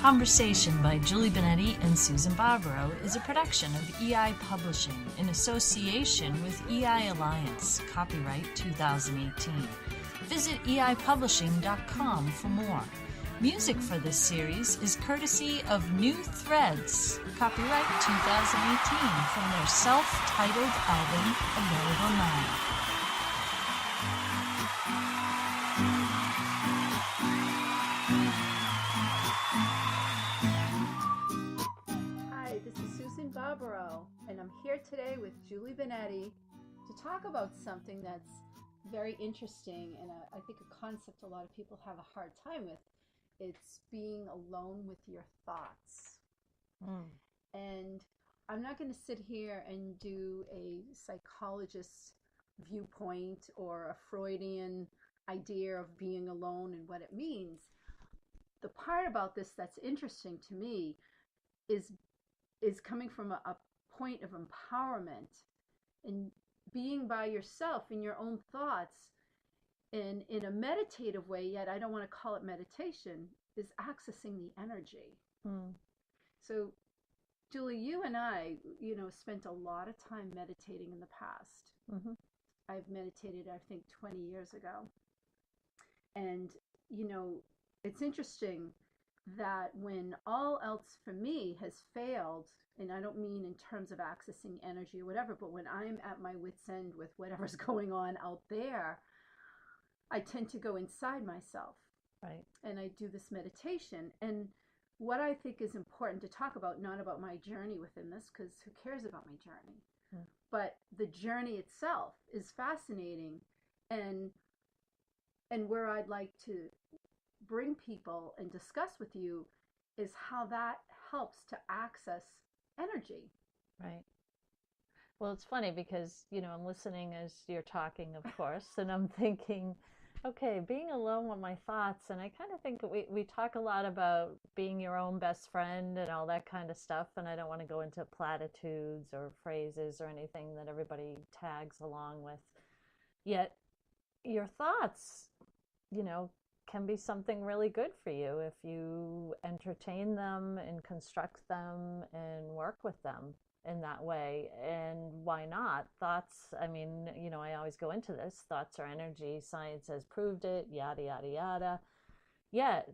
Conversation by Julie Benetti and Susan Barbaro is a production of EI Publishing in association with EI Alliance, copyright 2018. Visit eipublishing.com for more. Music for this series is courtesy of New Threads, copyright 2018, from their self-titled album, available now. And I'm here today with Julie Benetti to talk about something that's very interesting and I think a concept a lot of people have a hard time with. It's being alone with your thoughts. And I'm not going to sit here and do a psychologist's viewpoint or a Freudian idea of being alone and what it means. The part about this that's interesting to me is coming from a point of empowerment and being by yourself in your own thoughts and in a meditative way, yet I don't want to call it meditation, is accessing the energy. So Julie, you and I, spent a lot of time meditating in the past. I've meditated, I think, 20 years ago. And, it's interesting that when all else for me has failed, and I don't mean in terms of accessing energy or whatever, but when I'm at my wit's end with whatever's going on out there, I tend to go inside myself. Right. And I do this meditation. And what I think is important to talk about, not about my journey within this, because who cares about my journey? But the journey itself is fascinating. And where I'd like to bring people and discuss with you is how that helps to access energy. Right. Well, it's funny because, I'm listening as you're talking, of course, and I'm thinking, okay, being alone with my thoughts. And I kind of think we talk a lot about being your own best friend and all that kind of stuff. And I don't want to go into platitudes or phrases or anything that everybody tags along with. Yet your thoughts, can be something really good for you if you entertain them and construct them and work with them in that way. And why not? Thoughts, I always go into this. Thoughts are energy. Science has proved it, yada, yada, yada. Yet,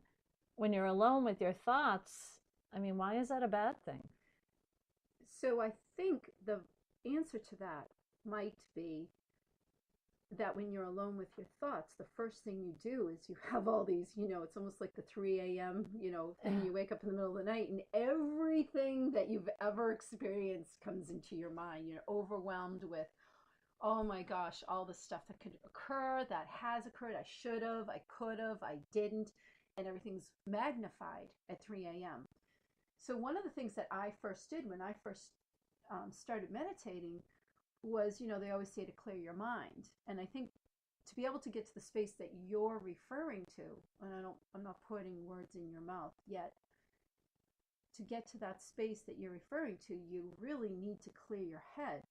when you're alone with your thoughts, why is that a bad thing? So I think the answer to that might be that when you're alone with your thoughts, the first thing you do is you have all these, it's almost like the 3 a.m., thing. You wake up in the middle of the night and everything that you've ever experienced comes into your mind. You're overwhelmed with, oh my gosh, all the stuff that could occur, that has occurred, I should have, I could have, I didn't, and everything's magnified at 3 a.m. So one of the things that I first did when I first started meditating was, they always say to clear your mind. And I think to be able to get to the space that you're referring to, and I'm not putting words in your mouth yet, to get to that space that you're referring to, you really need to clear your head.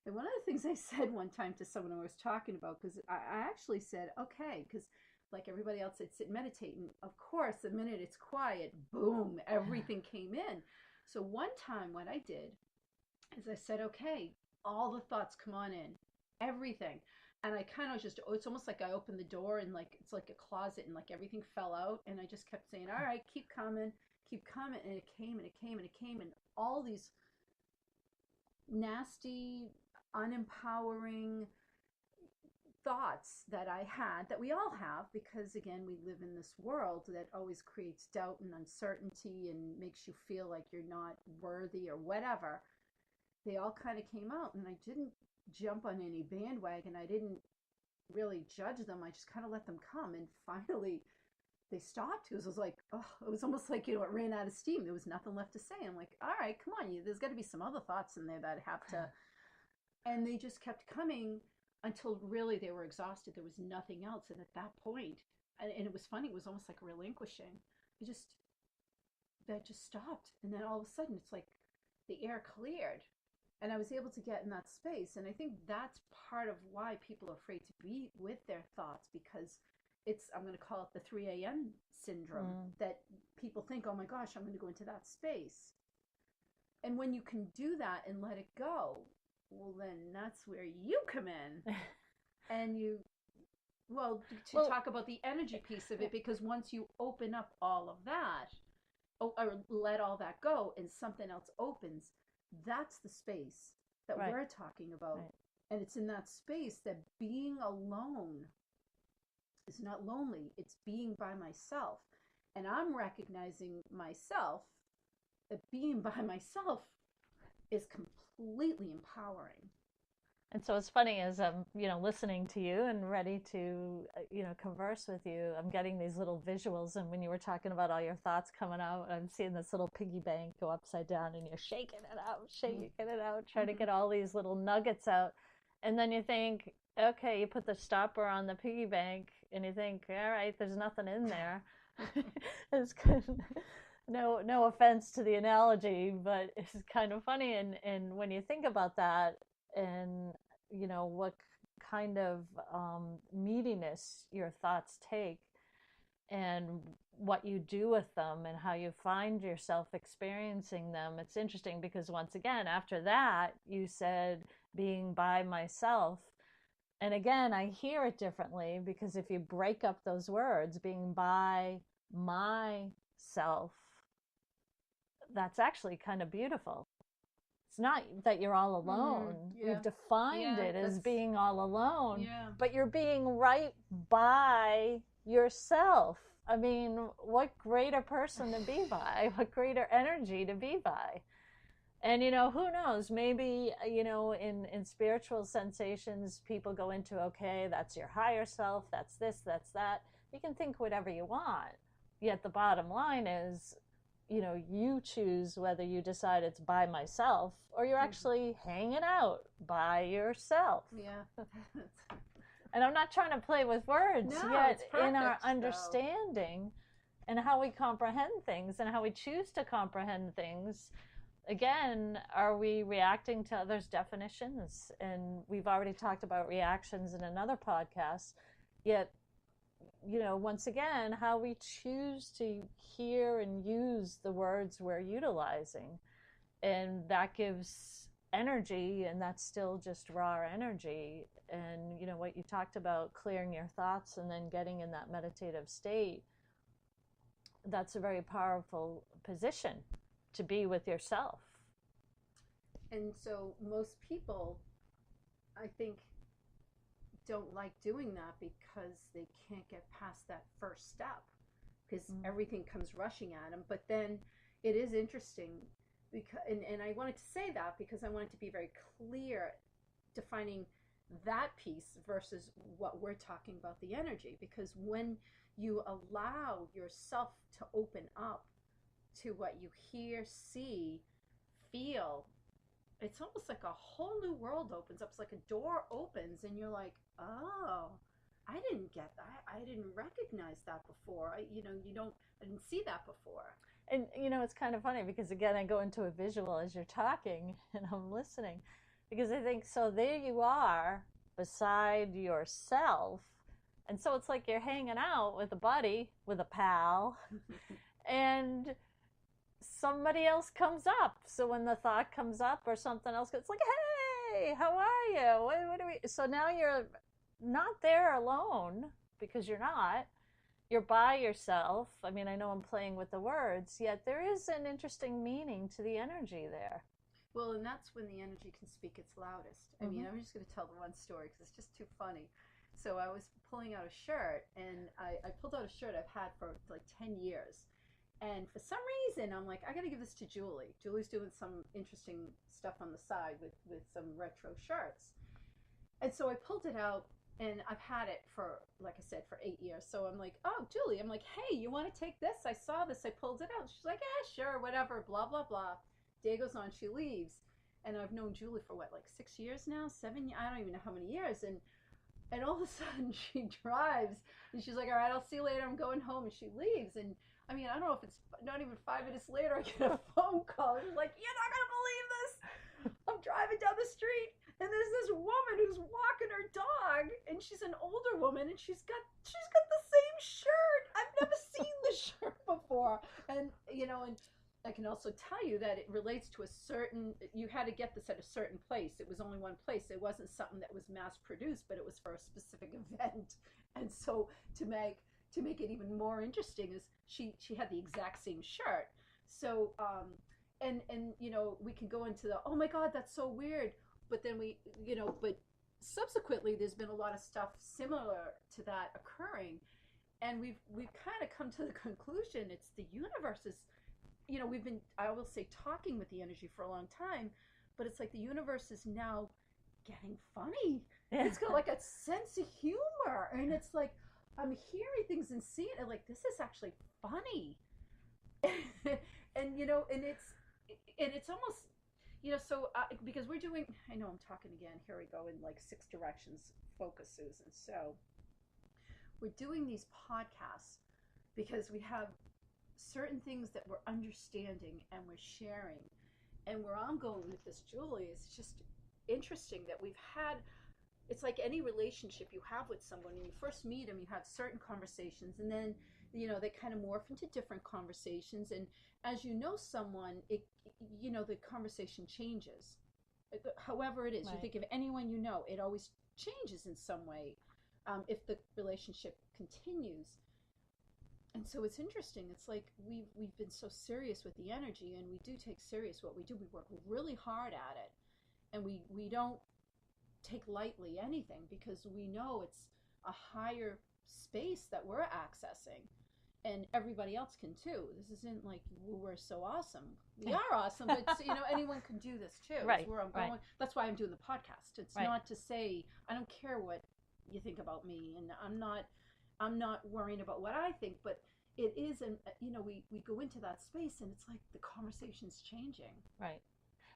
And one of the things I said one time to someone I was talking about, because I actually said, okay, because like everybody else, I'd sit and meditate. And of course, the minute it's quiet, boom, everything came in. So one time what I did is I said, okay, all the thoughts come on in, everything. And I kind of just, it's almost like I opened the door and like, it's like a closet and like everything fell out. And I just kept saying, all right, keep coming. And it came and it came and it came. And all these nasty, unempowering thoughts that I had, that we all have, because again, we live in this world that always creates doubt and uncertainty and makes you feel like you're not worthy or whatever. They all kind of came out, and I didn't jump on any bandwagon. I didn't really judge them. I just kind of let them come, and finally they stopped. It was like, oh, it was almost like, it ran out of steam. There was nothing left to say. I'm like, all right, come on, there's got to be some other thoughts in there that have to, and they just kept coming until really they were exhausted. There was nothing else, and at that point, and it was funny, it was almost like relinquishing. That just stopped, and then all of a sudden it's like the air cleared. And I was able to get in that space. And I think that's part of why people are afraid to be with their thoughts, because it's, I'm going to call it the 3 a.m. syndrome, that people think think, oh my gosh, I'm going to go into that space. And when you can do that and let it go, well, then that's where you come in. And talk about the energy piece of it, because once you open up all of that, or let all that go, and something else opens, that's the space that we're talking about. Right. And it's in that space that being alone is not lonely. It's being by myself. And I'm recognizing myself, that being by myself is completely empowering. And so it's funny, as I'm, listening to you and ready to, converse with you, I'm getting these little visuals. And when you were talking about all your thoughts coming out, I'm seeing this little piggy bank go upside down, and you're shaking it out, trying to get all these little nuggets out. And then you think, okay, you put the stopper on the piggy bank, and you think, all right, there's nothing in there. It's good. No offense to the analogy, but it's kind of funny. And when you think about that, and what kind of meatiness your thoughts take, and what you do with them, and how you find yourself experiencing them, it's interesting, because once again, after that, you said being by myself. And again, I hear it differently, because if you break up those words, being by myself, that's actually kind of beautiful. It's not that you're all alone. We've defined it as being all alone, but you're being right by yourself. I mean, what greater person to be by? What greater energy to be by? And, who knows? Maybe, in spiritual sensations, people go into, okay, that's your higher self, that's this, that's that. You can think whatever you want. Yet the bottom line is, you choose whether you decide it's by myself, or you're actually hanging out by yourself. Yeah. And I'm not trying to play with words, yet in our understanding and how we comprehend things and how we choose to comprehend things, again, are we reacting to others' definitions? And we've already talked about reactions in another podcast, yet once again, how we choose to hear and use the words we're utilizing. And that gives energy, and that's still just raw energy. And, what you talked about, clearing your thoughts and then getting in that meditative state, that's a very powerful position to be with yourself. And so most people, I think, don't like doing that because they can't get past that first step, because everything comes rushing at them. But then it is interesting, because, and I wanted to say that because I wanted to be very clear defining that piece versus what we're talking about, the energy. Because when you allow yourself to open up to what you hear, see, feel, it's almost like a whole new world opens up. It's like a door opens, and you're like, oh, I didn't get that. I didn't recognize that before. I didn't see that before. And, it's kind of funny, because again, I go into a visual as you're talking and I'm listening, because I think, so there you are beside yourself. And so it's like you're hanging out with a buddy, with a pal, and somebody else comes up. So when the thought comes up or something else, it's like, hey, how are you? What do we? So now you're not there alone, because you're not. You're by yourself. I mean, I know I'm playing with the words, yet there is an interesting meaning to the energy there. Well, and that's when the energy can speak its loudest. I mean, I'm just going to tell the one story because it's just too funny. So I was pulling out a shirt, and I pulled out a shirt I've had for like 10 years. And for some reason, I'm like, I got to give this to Julie. Julie's doing some interesting stuff on the side with some retro shirts. And so I pulled it out, and I've had it for, like I said, for 8 years. So I'm like, oh, Julie, I'm like, hey, you want to take this? I saw this. I pulled it out. She's like, yeah, sure, whatever, blah, blah, blah. Day goes on, she leaves. And I've known Julie for what, like 6 years now? 7 years? I don't even know how many years. And all of a sudden she drives, and she's like, all right, I'll see you later. I'm going home. And she leaves. And I mean, I don't know if it's not even 5 minutes later, I get a phone call. She's like, you're not going to believe this. I'm driving down the street, And there's this woman who's walking her dog, and she's an older woman, and she's got the same shirt. I've never seen the shirt before. And and I can also tell you that it relates to a certain, you had to get this at a certain place. It was only one place. It wasn't something that was mass produced, but it was for a specific event. And so to make it even more interesting is she had the exact same shirt. So and we can go into the, oh my God, that's so weird. But then but subsequently there's been a lot of stuff similar to that occurring, and we've kind of come to the conclusion it's the universe is, we've been, I will say, talking with the energy for a long time, but it's like the universe is now getting funny. Yeah. It's got like a sense of humor, and it's like I'm hearing things and seeing it like this is actually funny. and it's almost, so because we're doing, I know I'm talking again, here we go in like 6 directions, focus, Susan. So we're doing these podcasts because we have certain things that we're understanding and we're sharing. And where I'm going with this, Julie, is just interesting that we've had, it's like any relationship you have with someone. When you first meet them, you have certain conversations, and then they kind of morph into different conversations, and as you know someone, it the conversation changes. However it is, right. You think of anyone it always changes in some way if the relationship continues. And so it's interesting. It's like we've been so serious with the energy, and we do take serious what we do. We work really hard at it, and we don't take lightly anything, because we know it's a higher space that we're accessing, and everybody else can too. This isn't like we're so awesome. We are awesome, but anyone can do this too. Right. Where I'm going. Right. That's why I'm doing the podcast. It's right. not to say I don't care what you think about me, and I'm not worrying about what I think, but it is, and we go into that space, and it's like the conversation's changing. Right.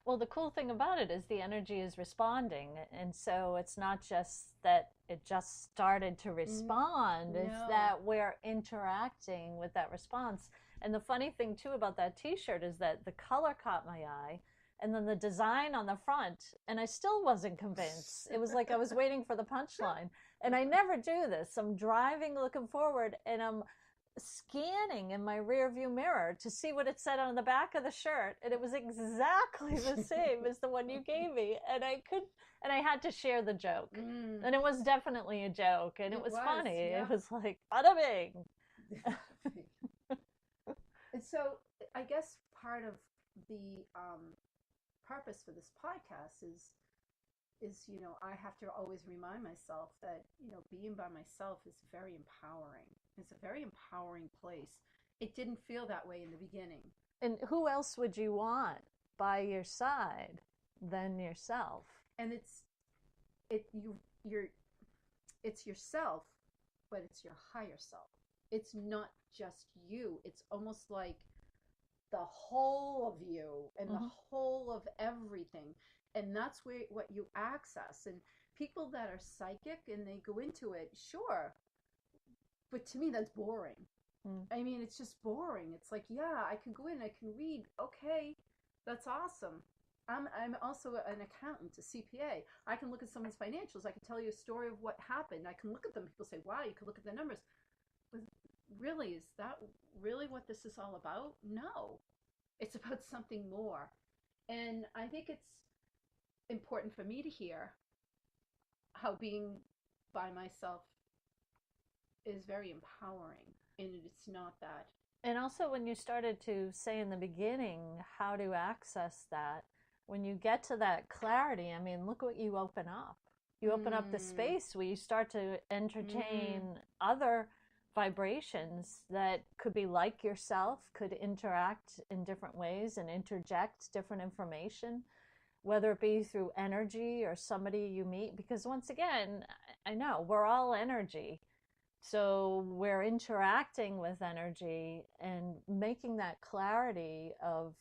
Well, the cool thing about it is the energy is responding, and so it's not just that it just started to respond, No. It's that we're interacting with that response. And the funny thing too about that t-shirt is that the color caught my eye, and then the design on the front, and I still wasn't convinced. It was like I was waiting for the punchline. And I never do this. I'm driving, looking forward, and I'm scanning in my rear view mirror to see what it said on the back of the shirt, and it was exactly the same as the one you gave me, and I had to share the joke. And it was definitely a joke, and it was funny. Yeah. It was like bada bing. And so I guess part of the purpose for this podcast is I have to always remind myself that being by myself is very empowering. It's a very empowering place. It didn't feel that way in the beginning. And who else would you want by your side than yourself? And it's yourself, but it's your higher self. It's not just you. It's almost like the whole of you and the whole of everything. And that's what you access. And people that are psychic and they go into it, sure. But to me, that's boring. I mean, it's just boring. It's like, yeah, I can go in, I can read. Okay, that's awesome. I'm also an accountant, a CPA. I can look at someone's financials. I can tell you a story of what happened. I can look at them. People say, wow, you can look at the numbers. But really, is that really what this is all about? No. It's about something more. And I think it's important for me to hear how being by myself is very empowering, and it's not that. And also, when you started to say in the beginning how to access that, when you get to that clarity, I mean, look what you open up. You open up the space where you start to entertain other vibrations that could be like yourself, could interact in different ways and interject different information, whether it be through energy or somebody you meet. Because once again, I know we're all energy. So we're interacting with energy and making that clarity of,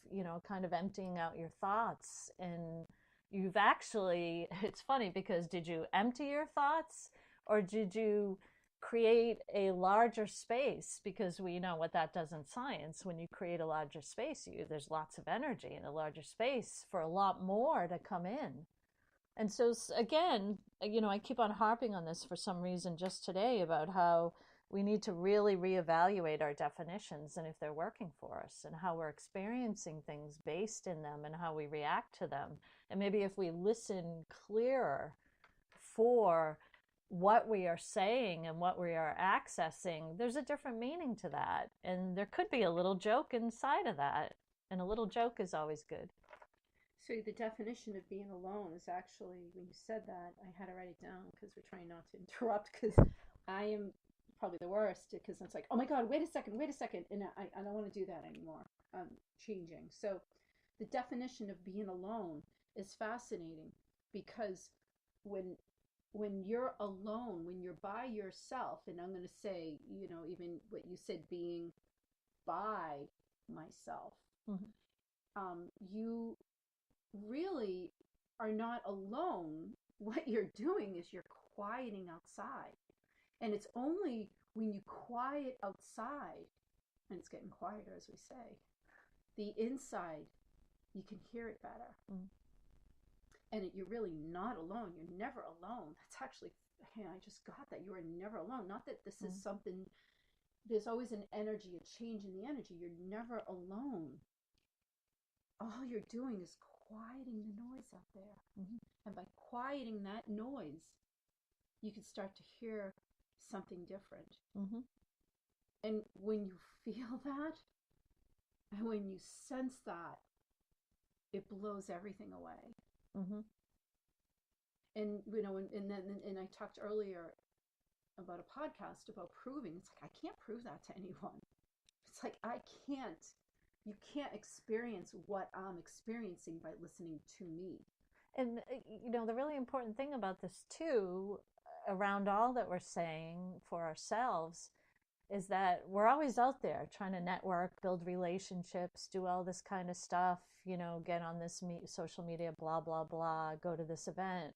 kind of emptying out your thoughts. And you've actually, it's funny because did you empty your thoughts, or did you create a larger space? Because we know what that does in science. When you create a larger space, there's lots of energy in a larger space for a lot more to come in. And so, again, I keep on harping on this for some reason just today about how we need to really reevaluate our definitions and if they're working for us and how we're experiencing things based in them and how we react to them. And maybe if we listen clearer for what we are saying and what we are accessing, there's a different meaning to that. And there could be a little joke inside of that. And a little joke is always good. So the definition of being alone is actually, when you said that, I had to write it down because we're trying not to interrupt, because I am probably the worst, because it's like, oh my God, wait a second, and I don't want to do that anymore. I'm changing. So the definition of being alone is fascinating, because when you're alone, when you're by yourself, and I'm going to say, even what you said, being by myself, you really are not alone. What you're doing is you're quieting outside. And it's only when you quiet outside, and it's getting quieter as we say, the inside, you can hear it better. And you're really not alone. You're never alone. That's actually, hey, I just got that. You are never alone. Not that this is something, there's always an energy, a change in the energy. You're never alone. All you're doing is quieting the noise out there. And by quieting that noise, you can start to hear something different. And when you feel that, and when you sense that, it blows everything away. And and I talked earlier about a podcast about proving. It's like, I can't prove that to anyone. It's like, you can't experience what I'm experiencing by listening to me. And the really important thing about this too, around all that we're saying for ourselves, is that we're always out there trying to network, build relationships, do all this kind of stuff, get on this social media, blah, blah, blah, go to this event.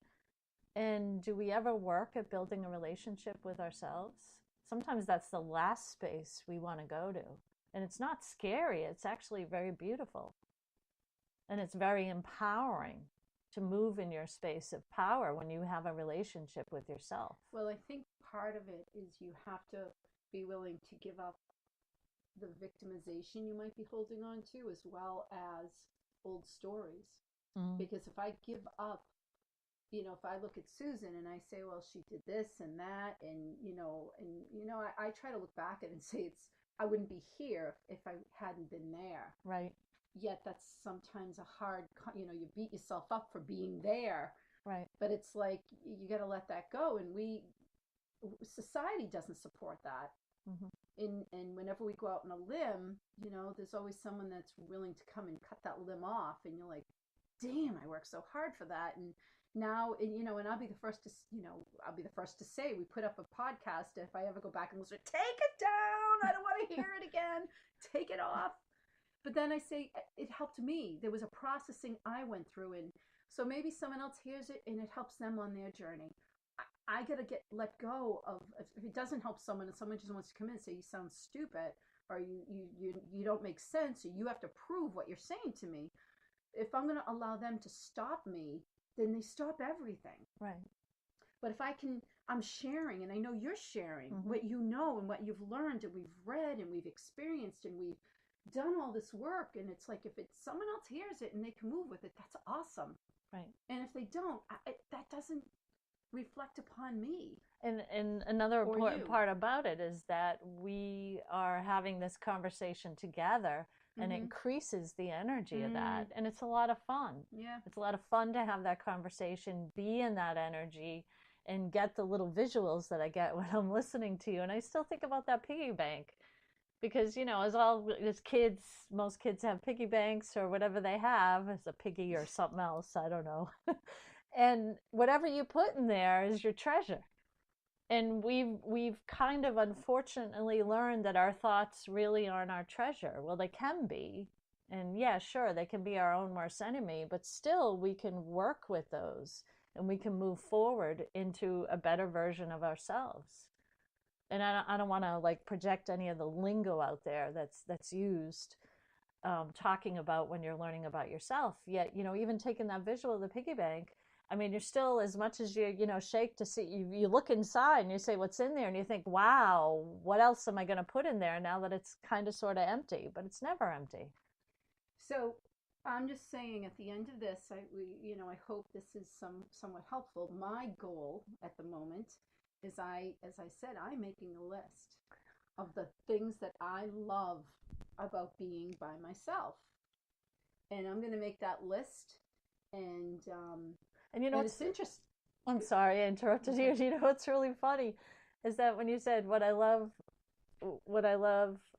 And do we ever work at building a relationship with ourselves? Sometimes that's the last space we want to go to. And it's not scary. It's actually very beautiful. And it's very empowering to move in your space of power when you have a relationship with yourself. Well, I think part of it is you have to be willing to give up the victimization you might be holding on to, as well as old stories. Because if I give up, if I look at Susan and I say, well, she did this and that, and I try to look back at it and say, I wouldn't be here if I hadn't been there. Right. Yet that's sometimes a hard, you beat yourself up for being there. Right. But it's like, you got to let that go. And society doesn't support that. And whenever we go out on a limb, there's always someone that's willing to come and cut that limb off. And you're like, damn, I worked so hard for that. And now, and I'll be the first to say, we put up a podcast. If I ever go back and listen, take it down. I don't want to hear it again. Take it off. But then I say, it helped me. There was a processing I went through. And so maybe someone else hears it and it helps them on their journey. I got to let go of, if it doesn't help someone and someone just wants to come in and say, you sound stupid, or you don't make sense, or you have to prove what you're saying to me. If I'm going to allow them to stop me, then they stop everything. Right. But if I'm sharing, and I know you're sharing what you know and what you've learned and we've read and we've experienced and we've done all this work, and it's like, if someone else hears it and they can move with it, that's awesome. Right. And if they don't, that doesn't reflect upon me. And another important part about it is that we are having this conversation together, and it increases the energy of that. And it's a lot of fun. Yeah. It's a lot of fun to have that conversation, be in that energy, and get the little visuals that I get when I'm listening to you. And I still think about that piggy bank, because, as kids, most kids have piggy banks or whatever they have. It's a piggy or something else, I don't know. And whatever you put in there is your treasure. And we've kind of unfortunately learned that our thoughts really aren't our treasure. Well, they can be. And yeah, sure, they can be our own worst enemy, but still we can work with those and we can move forward into a better version of ourselves. And I don't want to project any of the lingo out there that's used talking about when you're learning about yourself. Yet, even taking that visual of the piggy bank, I mean, you're still, as much as you shake to see, you look inside and you say, what's in there? And you think, wow, what else am I going to put in there now that it's kind of sort of empty? But it's never empty. So I'm just saying, at the end of this, I hope this is somewhat helpful. My goal at the moment is, as I said, I'm making a list of the things that I love about being by myself, and I'm going to make that list. And it's interesting. I'm sorry I interrupted you. You know what's really funny is that when you said what I love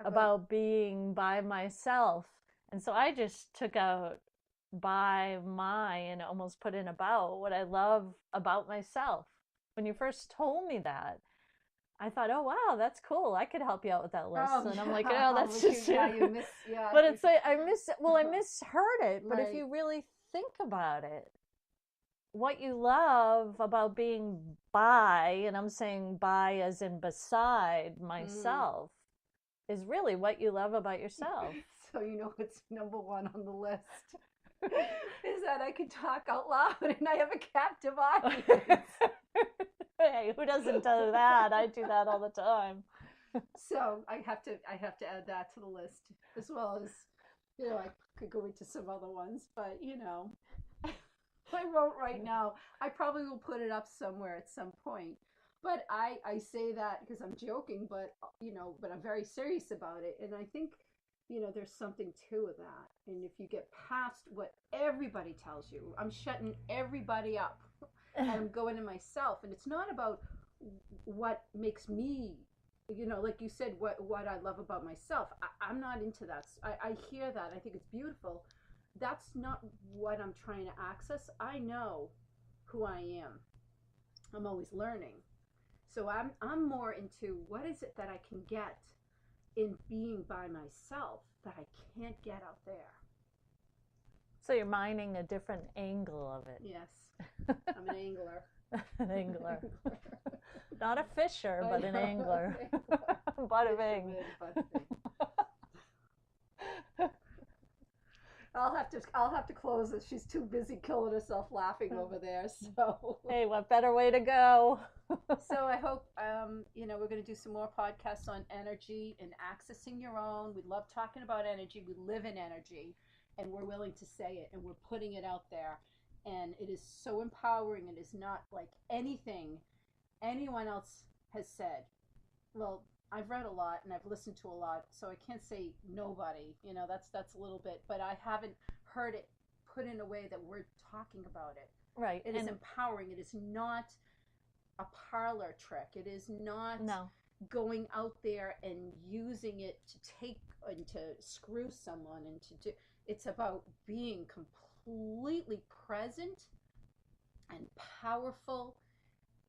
about being by myself, and so I just took out by my and almost put in about what I love about myself. When you first told me that, I thought, oh wow, that's cool. I could help you out with that list. And I'm like, oh, that's just but it's like I misheard it. But if you really think about it, what you love about being by, and I'm saying by as in beside myself, is really what you love about yourself. So what's number one on the list is that I can talk out loud and I have a captive audience. Hey, who doesn't do that? I do that all the time. So I have to add that to the list, as well as I could go into some other ones, but I won't right now. I probably will put it up somewhere at some point. But I say that because I'm joking, but but I'm very serious about it, and I think there's something to that. And if you get past what everybody tells you, I'm shutting everybody up. And I'm going to myself, and it's not about what makes me, like you said, what I love about myself. I'm not into that. I hear that. I think it's beautiful. That's not what I'm trying to access. I know who I am. I'm always learning. So I'm more into what is it that I can get in being by myself that I can't get out there. So you're mining a different angle of it. Yes. I'm an angler. An angler. Not a fisher, but an angler. Bada bing. I'll have to close it. She's too busy killing herself laughing over there. So hey, what better way to go? So I hope we're going to do some more podcasts on energy and accessing your own. We love talking about energy. We live in energy, and we're willing to say it, and we're putting it out there. And it is so empowering. It is not like anything anyone else has said. Well, I've read a lot and I've listened to a lot, so I can't say nobody. That's a little bit, but I haven't heard it put in a way that we're talking about it. Right. It is empowering. It is not a parlor trick. It is not going out there and using it to take and to screw someone and to do. It's about being completely present and powerful,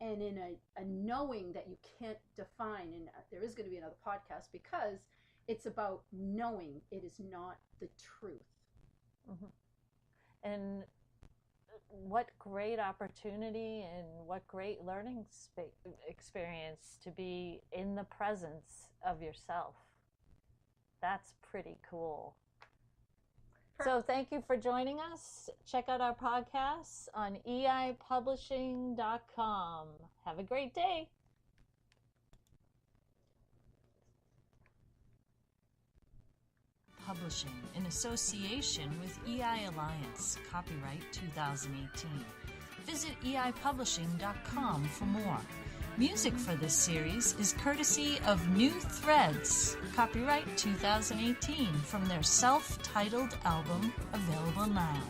and in a knowing that you can't define. And there is going to be another podcast because it's about knowing it is not the truth. Mm-hmm. And what great opportunity and what great learning experience to be in the presence of yourself. That's pretty cool. So thank you for joining us. Check out our podcasts on eipublishing.com. Have a great day. Publishing in association with EI Alliance, copyright 2018. Visit eipublishing.com for more. Music for this series is courtesy of New Threads, copyright 2018, from their self-titled album, available now.